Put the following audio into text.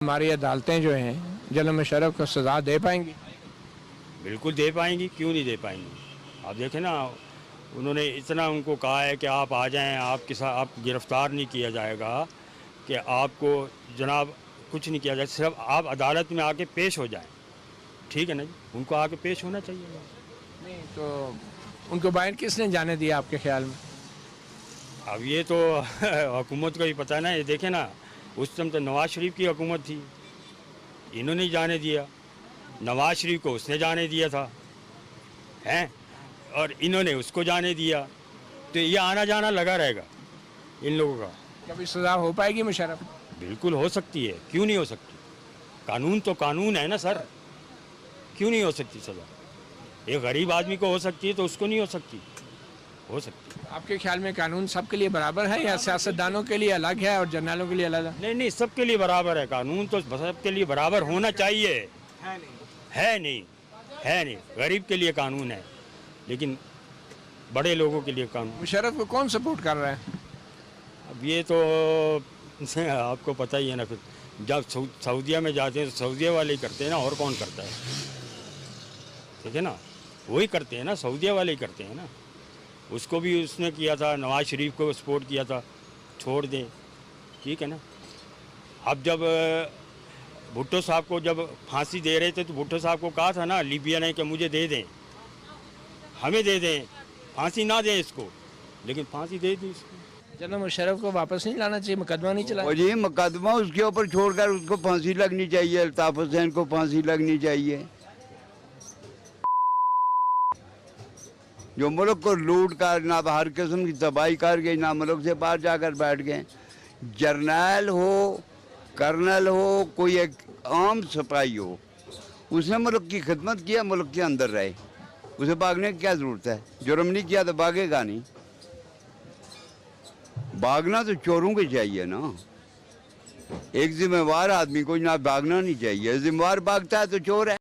हमारी अदालतें जो हैं जनरल मुशर्रफ को सज़ा दे पाएंगी? बिल्कुल दे पाएंगी, क्यों नहीं दे पाएंगी। आप देखें ना, उन्होंने इतना उनको कहा है कि आप आ जाएं, आपके साथ आप गिरफ्तार नहीं किया जाएगा, कि आपको जनाब कुछ नहीं किया जाए, सिर्फ आप अदालत में आके पेश हो जाएं। ठीक है ना जी, उनको आके पेश होना चाहिए। नहीं तो उनको बाहर किसने जाने दिया आपके ख्याल में? अब ये तो हुकूमत को ही पता है ना। ये देखें ना, उस समय तो नवाज शरीफ की हुकूमत थी, इन्होंने जाने दिया। नवाज शरीफ को उसने जाने दिया था हैं, और इन्होंने उसको जाने दिया। तो ये आना जाना लगा रहेगा इन लोगों का। कभी सज़ा हो पाएगी मुशर्रफ? बिल्कुल हो सकती है, क्यों नहीं हो सकती। कानून तो कानून है ना सर, क्यों नहीं हो सकती सज़ा। एक गरीब आदमी को हो सकती है तो उसको नहीं हो सकती? हो सकती है। आपके ख्याल में कानून सबके लिए बराबर है या सियासतदानों के लिए अलग है और जर्नलों के लिए अलग है? नहीं नहीं, सबके लिए बराबर है कानून, तो सबके लिए बराबर होना चाहिए। है नहीं, गरीब के लिए कानून है, लेकिन बड़े लोगों के लिए कानून। मुशर्रफ को कौन सपोर्ट कर रहा है? अब ये तो आपको पता ही है ना। फिर जब सऊदीया में जाते हैं तो सऊदीया वाले ही करते हैं ना, और कौन करता है। ठीक है ना, वही करते हैं ना, सऊदीया वाले ही करते हैं ना। उसको भी उसने किया था, नवाज शरीफ को सपोर्ट किया था, छोड़ दें। ठीक है ना। अब जब भुट्टो साहब को जब फांसी दे रहे थे तो भुट्टो साहब को कहा था ना लीबिया ने कि मुझे दे दें, हमें दे दें, फांसी ना दें इसको, लेकिन फांसी दे दी इसको। जनरल मुशर्रफ को वापस नहीं लाना चाहिए, मुकदमा नहीं चला? जी, मुकदमा उसके ऊपर छोड़कर उसको फांसी लगनी चाहिए, अल्ताफ हुसैन को फांसी लगनी चाहिए। जो मुल्क को लूट कर, ना हर किस्म की तबाही कर गए, ना मुल्क से बाहर जाकर बैठ गए। जर्नैल हो, कर्नल हो, कोई एक आम सिपाही हो, उसने मुल्क की खिदमत किया, मुल्क के अंदर रहे, उसे भागने की क्या ज़रूरत है? जुर्म नहीं किया तो भागेगा नहीं। भागना तो चोरों को चाहिए ना। एक जिम्मेवार आदमी को ना भागना नहीं चाहिए। जिम्मेवार भागता है तो चोर है।